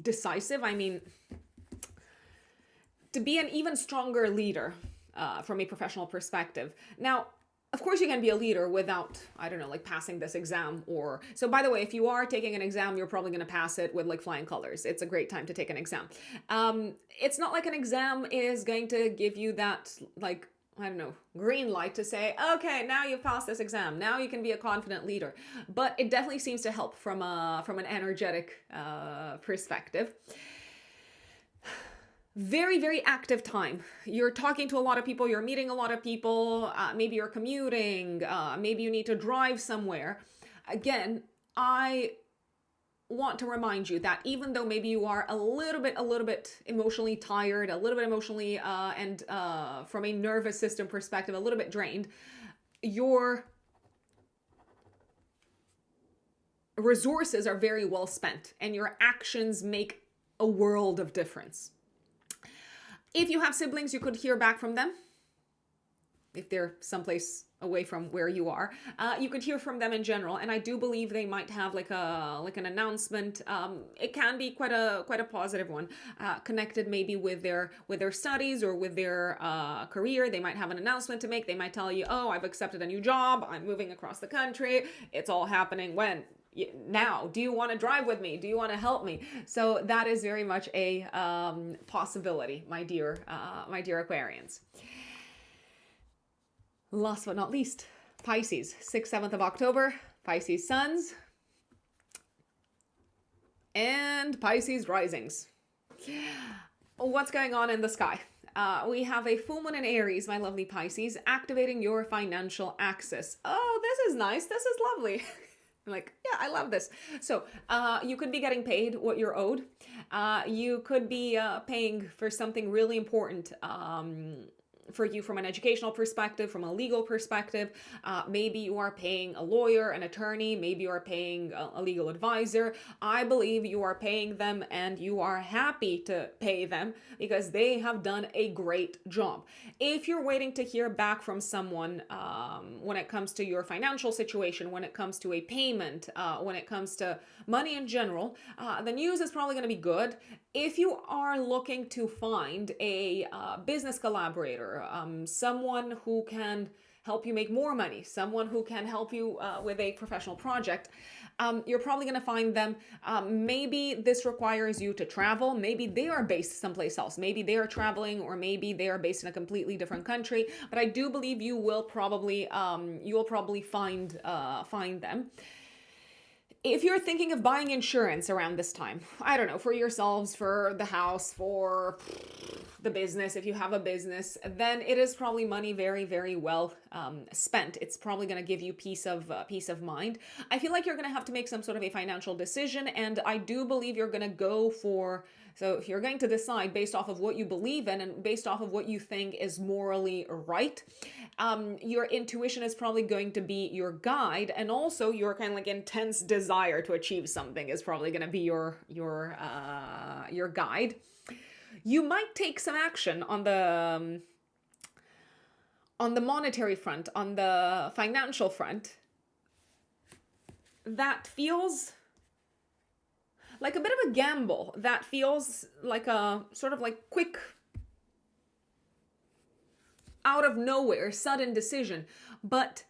Speaker 1: decisive. I mean, to be an even stronger leader from a professional perspective. Now, of course, you can be a leader without, I don't know, like passing this exam. Or so, by the way, if you are taking an exam, you're probably going to pass it with like flying colors. It's a great time to take an exam. It's not like an exam is going to give you that, like, I don't know, green light to say, okay, now you've passed this exam. Now you can be a confident leader. But it definitely seems to help from an energetic perspective. Very, very active time. You're talking to a lot of people. You're meeting a lot of people. Maybe you're commuting. Maybe you need to drive somewhere. Again, I want to remind you that even though maybe you are a little bit emotionally tired, a little bit emotionally and from a nervous system perspective, a little bit drained, your resources are very well spent and your actions make a world of difference. If you have siblings, you could hear back from them. If they're someplace away from where you are, you could hear from them in general, and I do believe they might have like an announcement. It can be quite a positive one, connected maybe with their studies or with their career. They might have an announcement to make. They might tell you, "Oh, I've accepted a new job. I'm moving across the country. It's all happening when." Now, do you want to drive with me? Do you want to help me? So that is very much a possibility, my dear Aquarians. Last but not least, Pisces, 6th, 7th of October, Pisces suns and Pisces risings. What's going on in the sky? We have a full moon in Aries, my lovely Pisces, activating your financial axis. Oh, this is nice. This is lovely. I'm like, yeah, I love this. So you could be getting paid what you're owed. You could be paying for something really important for you from an educational perspective, from a legal perspective. Maybe you are paying a lawyer, an attorney, maybe you are paying a legal advisor. I believe you are paying them and you are happy to pay them because they have done a great job. If you're waiting to hear back from someone when it comes to your financial situation, when it comes to a payment, when it comes to money in general, the news is probably going to be good. If you are looking to find a business collaborator, someone who can help you make more money, someone who can help you with a professional project, you're probably going to find them. Maybe this requires you to travel. Maybe they are based someplace else. Maybe they are traveling, or maybe they are based in a completely different country. But I do believe you will probably find them. If you're thinking of buying insurance around this time, I don't know, for yourselves, for the house, for the business, if you have a business, then it is probably money very, very well spent. It's probably going to give you peace of mind. I feel like you're going to have to make some sort of a financial decision, and I do believe you're going to go for, so if you're going to decide based off of what you believe in and based off of what you think is morally right, your intuition is probably going to be your guide, and also your kind of like intense desire to achieve something is probably going to be your guide. You might take some action on the on the monetary front, on the financial front, that feels like a bit of a gamble. That feels like a sort of like quick, out of nowhere, sudden decision. But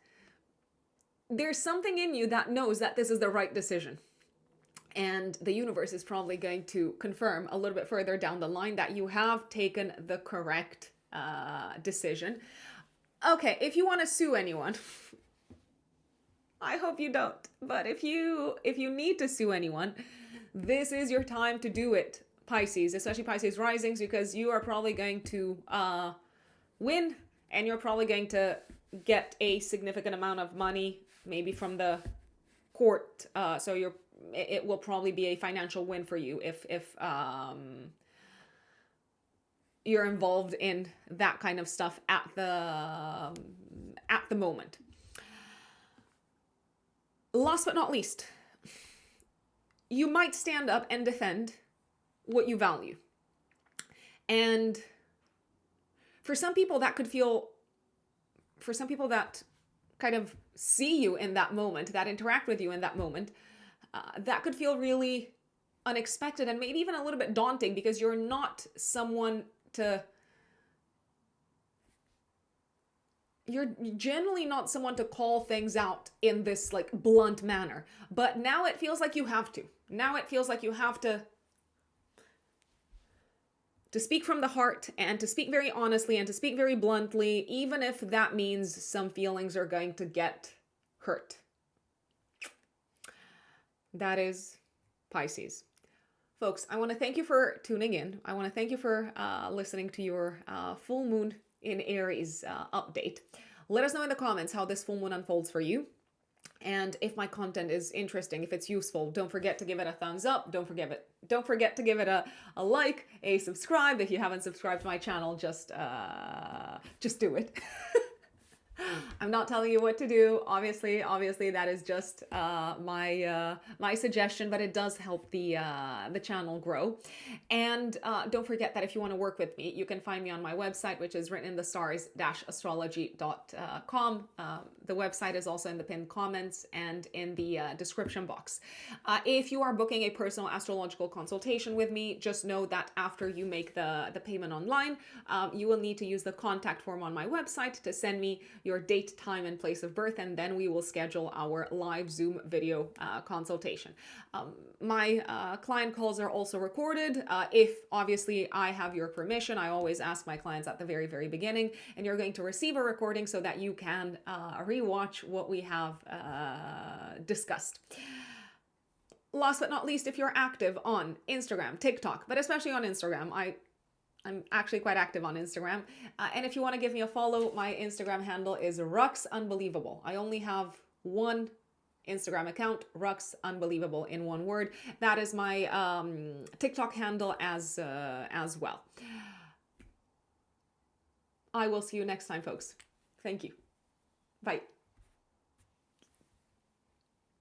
Speaker 1: there's something in you that knows that this is the right decision. And the universe is probably going to confirm a little bit further down the line that you have taken the correct decision. Okay, if you want to sue anyone, I hope you don't. But if you need to sue anyone, this is your time to do it, Pisces, especially Pisces risings, because you are probably going to win, and you're probably going to get a significant amount of money, maybe from the court. So it will probably be a financial win for you if you're involved in that kind of stuff at the moment. Last but not least, you might stand up and defend what you value. And for some people that kind of see you in that moment, that interact with you in that moment, that could feel really unexpected and maybe even a little bit daunting, because you're not someone you're generally not someone to call things out in this like blunt manner. But now it feels like you have to. Now it feels like you have to speak from the heart, and to speak very honestly, and to speak very bluntly, even if that means some feelings are going to get hurt. That is Pisces. Folks, I want to thank you for tuning in. I want to thank you for listening to your full moon in Aries update. Let us know in the comments how this full moon unfolds for you. And if my content is interesting, if it's useful, don't forget to give it a thumbs up. Don't forget to give it a like, a subscribe. If you haven't subscribed to my channel, just do it. I'm not telling you what to do. Obviously, that is just my suggestion, but it does help the channel grow. And don't forget that if you want to work with me, you can find me on my website, which is written in the stars-astrology.com. The website is also in the pinned comments and in the description box. If you are booking a personal astrological consultation with me, just know that after you make the payment online, you will need to use the contact form on my website to send me your date, time, and place of birth, and then we will schedule our live Zoom video consultation. My client calls are also recorded. If obviously I have your permission, I always ask my clients at the very, very beginning, and you're going to receive a recording so that you can rewatch what we have discussed. Last but not least, if you're active on Instagram, TikTok, but especially on Instagram, I'm actually quite active on Instagram. And if you want to give me a follow, my Instagram handle is Rux Unbelievable. I only have one Instagram account, Rux Unbelievable in one word. That is my TikTok handle as well. I will see you next time, folks. Thank you. Bye.